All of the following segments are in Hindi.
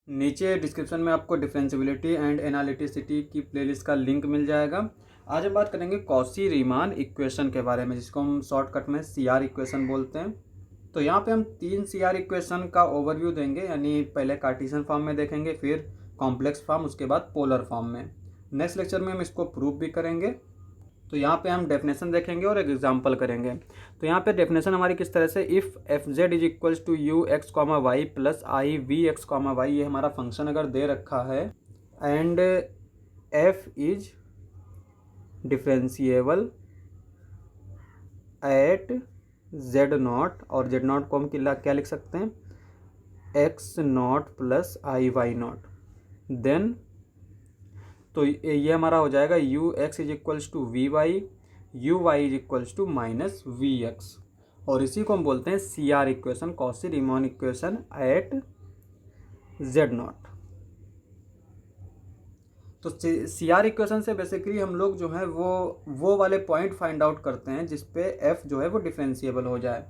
नीचे डिस्क्रिप्शन में आपको डिफरेंशिएबिलिटी एंड एनालिटिसिटी की प्लेलिस्ट का लिंक मिल जाएगा। आज हम बात करेंगे कॉची रीमान इक्वेशन के बारे में, जिसको हम शॉर्टकट में सीआर इक्वेशन बोलते हैं। तो यहाँ पे हम 3 सीआर इक्वेशन का ओवरव्यू देंगे, यानी पहले कार्टेशियन फॉर्म में देखेंगे, फिर कॉम्प्लेक्स फॉर्म, उसके बाद पोलर फॉर्म में। नेक्स्ट लेक्चर में हम इसको प्रूव भी करेंगे। तो यहाँ पे हम डेफिनेशन देखेंगे और एक एग्जांपल करेंगे। तो यहाँ पे डेफिनेशन हमारी किस तरह से, if f z is equals to u x comma y plus i v x comma y, ये हमारा फंक्शन अगर दे रखा है, and f is differentiable at z naught, और जेड नॉट को हम क्या लिख सकते हैं, x naught plus i y naught, then तो ये हमारा हो जाएगा u x is equals to v y, u y is equals to minus v x, और इसी को हम बोलते हैं C R equation, Cauchy Riemann equation at z naught. तो सी आर इक्वेशन से बेसिकली हम लोग जो है वो वाले पॉइंट फाइंड आउट करते हैं जिसपे एफ जो है वो डिफरेंशिएबल हो जाए।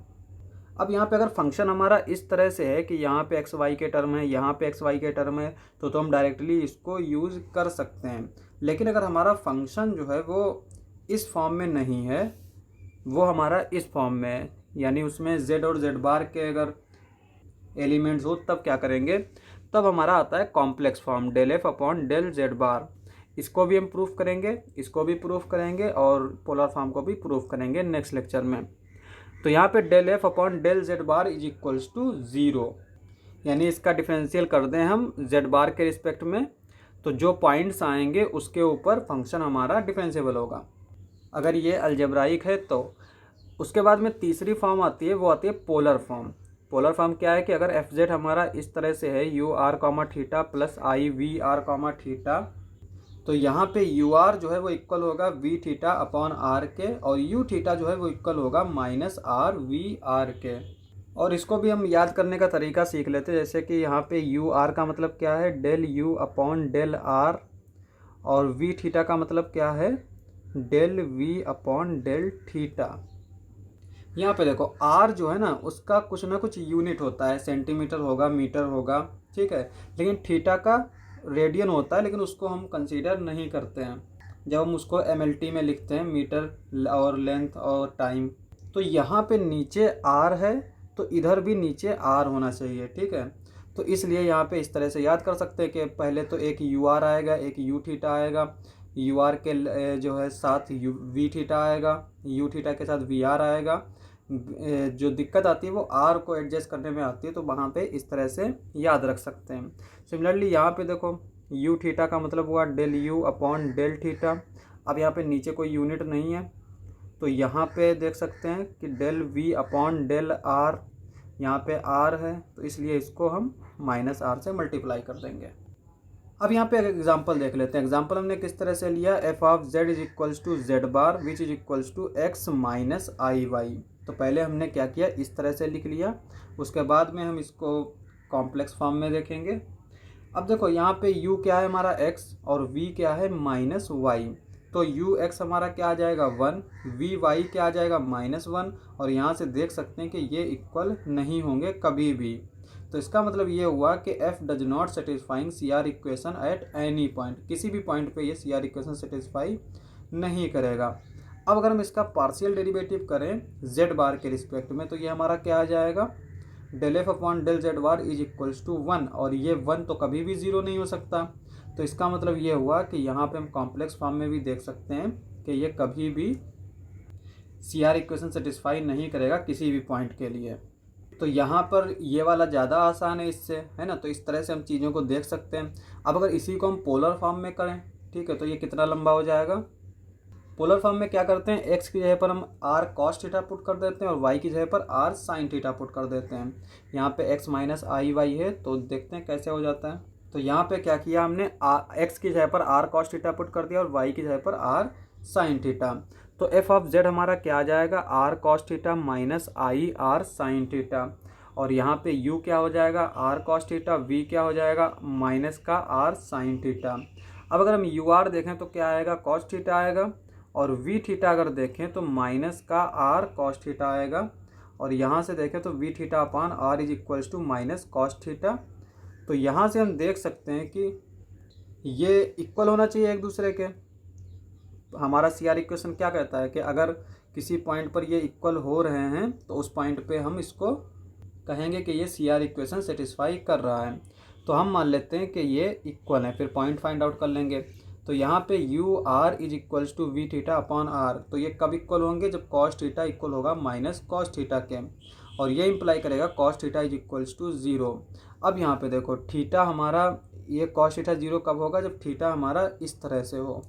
अब यहाँ पे अगर फंक्शन हमारा इस तरह से है कि यहाँ पे एक्स वाई के टर्म है, यहाँ पे एक्स वाई के टर्म है, तो हम डायरेक्टली इसको यूज़ कर सकते हैं। लेकिन अगर हमारा फंक्शन जो है वो इस फॉर्म में नहीं है, वो हमारा इस फॉर्म में है, यानी उसमें z और z बार के अगर एलिमेंट्स हो, तब क्या करेंगे, तब हमारा आता है complex form del F upon del Z bar. इसको भी हम प्रूफ करेंगे, इसको भी प्रूफ करेंगे, और पोलर फॉर्म को भी प्रूफ करेंगे नेक्स्ट लेक्चर में। तो यहाँ पे del F upon del Z bar is equals to 0, यानी इसका डिफरेंशियल कर दें हम जेड बार के रिस्पेक्ट में, तो जो पॉइंट्स आएंगे उसके ऊपर फंक्शन हमारा डिफरेंशिएबल होगा, अगर ये अलजेब्राइक है तो। उसके बाद में तीसरी फॉर्म आती है, वो आती है पोलर फॉर्म। पोलर फॉर्म क्या है कि अगर एफ जेड हमारा इस तरह से है, u r comma theta plus i v r comma theta, तो यहाँ पे यू आर जो है वो इक्वल होगा वी थीटा अपॉन आर के, और यू थीटा जो है वो इक्वल होगा माइनस आर वी आर के। और इसको भी हम याद करने का तरीका सीख लेते हैं, जैसे कि यहाँ पे यू आर का मतलब क्या है, del u upon del r, और वी थीटा का मतलब क्या है, del v upon del theta. यहाँ पे देखो आर जो है ना, उसका कुछ ना कुछ यूनिट होता है, सेंटीमीटर होगा, मीटर होगा, ठीक है। लेकिन थीटा का रेडियन होता है, लेकिन उसको हम कंसीडर नहीं करते हैं जब हम उसको एमएलटी में लिखते हैं, मीटर और लेंथ और टाइम। तो यहाँ पे नीचे आर है, तो इधर भी नीचे आर होना चाहिए, ठीक है। तो इसलिए यहाँ पे इस तरह से याद कर सकते हैं कि पहले तो एक यू आर आएगा, एक यू थीटा आएगा, यू आर के जो है साथ वी थीटा आएगा, यू थीटा के साथ वी आर आएगा। जो दिक्कत आती है वो आर को एडजस्ट करने में आती है, तो वहाँ पे इस तरह से याद रख सकते हैं। सिमिलरली यहाँ पे देखो यू थीटा का मतलब हुआ del u upon del theta. अब यहाँ पे नीचे कोई यूनिट नहीं है, तो यहाँ पे देख सकते हैं कि del v upon del r, यहाँ पे आर है, तो इसलिए इसको हम माइनस आर से मल्टीप्लाई कर देंगे। अब यहाँ पे एक एग्जांपल देख लेते हैं। एग्जांपल हमने किस तरह से लिया, f of z is equals to z bar which is equals to x minus i y. तो पहले हमने क्या किया, इस तरह से लिख लिया, उसके बाद में हम इसको कॉम्प्लेक्स फॉर्म में देखेंगे। अब देखो यहाँ पे u क्या है हमारा x, और v क्या है माइनस वाई। तो u x हमारा क्या आ जाएगा 1, v y क्या आ जाएगा -1, और यहाँ से देख सकते हैं कि ये इक्वल नहीं होंगे कभी भी। तो इसका मतलब ये हुआ कि f does not satisfying C R equation at any point, किसी भी पॉइंट पे ये सी आर इक्वेशन सेटिस्फाई नहीं करेगा। अब अगर हम इसका पार्शियल डेरिवेटिव करें z बार के रिस्पेक्ट में, तो ये हमारा क्या आ जाएगा, del F upon del Z bar is equals to 1, और ये 1 तो कभी भी 0 नहीं हो सकता। तो इसका मतलब ये हुआ कि यहाँ पे हम कॉम्प्लेक्स फॉर्म में भी देख सकते हैं कि ये कभी भी सी आर इक्वेशन सेटिस्फाई नहीं करेगा किसी भी पॉइंट के लिए। तो यहाँ पर ये वाला ज़्यादा आसान है इससे, है ना। तो इस तरह से हम चीज़ों को देख सकते हैं। अब अगर इसी को हम पोलर फॉर्म में करें, ठीक है, तो ये कितना लंबा हो जाएगा। पोलर फॉर्म में क्या करते हैं, x की जगह पर हम r cos थीटा पुट कर देते हैं, और y की जगह पर r sin थीटा पुट कर देते हैं। यहाँ पे x माइनस आई वाई है, तो देखते हैं कैसे हो जाता है। तो यहाँ पे क्या किया हमने, x की जगह पर r cos थीटा पुट कर दिया, और y की जगह पर r sin थीटा। तो f ऑफ z हमारा क्या आ जाएगा, r cos थीटा माइनस आई r sin थीटा, और यहाँ पे u क्या हो जाएगा, r cos थीटा, v क्या हो जाएगा माइनस का r sin थीटा। अब अगर हम u r देखें तो क्या आएगा, cos थीटा आएगा, और वी थीटा अगर देखें तो माइनस का आर कॉस थीटा आएगा, और यहाँ से देखें तो v theta upon r is equals to minus cos theta. तो यहाँ से हम देख सकते हैं कि ये इक्वल होना चाहिए एक दूसरे के। हमारा CR इक्वेशन क्या कहता है कि अगर किसी पॉइंट पर ये इक्वल हो रहे हैं तो उस पॉइंट पे हम इसको कहेंगे कि ये CR इक्वेशन सेटिस्फाई कर रहा है। तो हम मान लेते हैं कि ये इक्वल है, फिर पॉइंट फाइंड आउट कर लेंगे। तो यहाँ पे UR is equals to V theta upon R। तो ये कब इक्वल होंगे? जब cos थीटा इक्वल होगा माइनस cos थीटा के, और ये इंप्लाई करेगा cos theta is equals to 0। अब यहाँ पे देखो थीटा हमारा, ये cos थीटा 0 कब होगा? जब थीटा हमारा इस तरह से हो।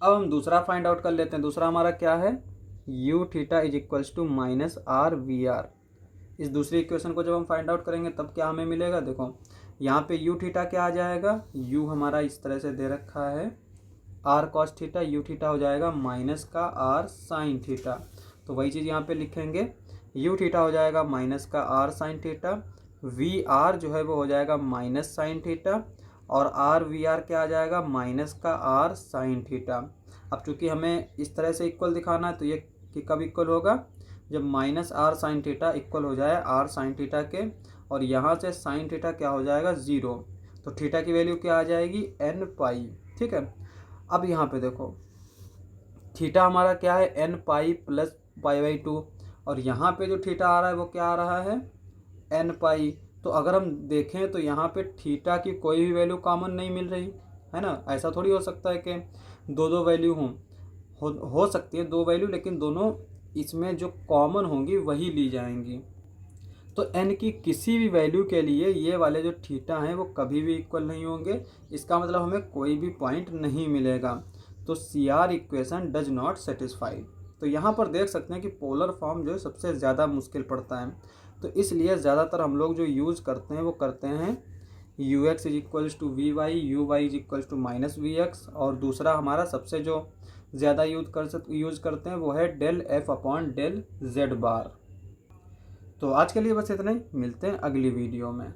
अब हम दूसरा फाइंड आउट कर लेते हैं। दूसरा हमारा क्या है? U theta is equals to minus RVR। इस दूसरी इक्वेशन को जब हम फाइंड आउट करेंगे तब क्या हमें मिलेगा? देखो यहाँ पे U थीटा क्या आ जाएगा? U हमारा इस तरह से दे रखा है R cos theta, U theta हो जाएगा माइनस का R साइन थीटा। तो वही चीज़ यहाँ पे लिखेंगे, U थीटा हो जाएगा माइनस का R साइन थीटा, VR जो है वो हो जाएगा माइनस साइन थीटा, और RVR क्या आ जाएगा? माइनस का R साइन थीटा। अब चूंकि हमें इस तरह से इक्वल दिखाना है तो ये कि कब इक्वल होगा? जब minus R sine theta equal हो जाए R साइन थीटा के, और यहाँ से साइन थीटा क्या हो जाएगा? 0। तो थीटा की वैल्यू क्या आ जाएगी? n पाई। ठीक है। अब यहाँ पे देखो थीटा हमारा क्या है? n पाई प्लस π/2, और यहाँ पे जो थीटा आ रहा है वो क्या आ रहा है? n पाई। तो अगर हम देखें तो यहाँ पे थीटा की कोई भी वैल्यू कॉमन नहीं मिल रही है ना। ऐसा थोड़ी हो सकता है कि दो वैल्यू हो सकती है दो वैल्यू, लेकिन दोनों इसमें जो कॉमन होंगी वही ली जाएंगी। तो n की किसी भी वैल्यू के लिए ये वाले जो थीटा हैं वो कभी भी इक्वल नहीं होंगे। इसका मतलब हमें कोई भी पॉइंट नहीं मिलेगा। तो CR equation does not satisfy. तो यहाँ पर देख सकते हैं कि पोलर फॉर्म जो है सबसे ज़्यादा मुश्किल पड़ता है। तो इसलिए ज़्यादातर हम लोग जो यूज़ करते हैं वो करते हैं UX is equals to VY, UY is equals to minus VX, और दूसरा हमारा सबसे जो ज़्यादा यूज़ करते हैं वो है del F upon del Z bar. तो आज के लिए बस इतना ही, मिलते हैं अगली वीडियो में।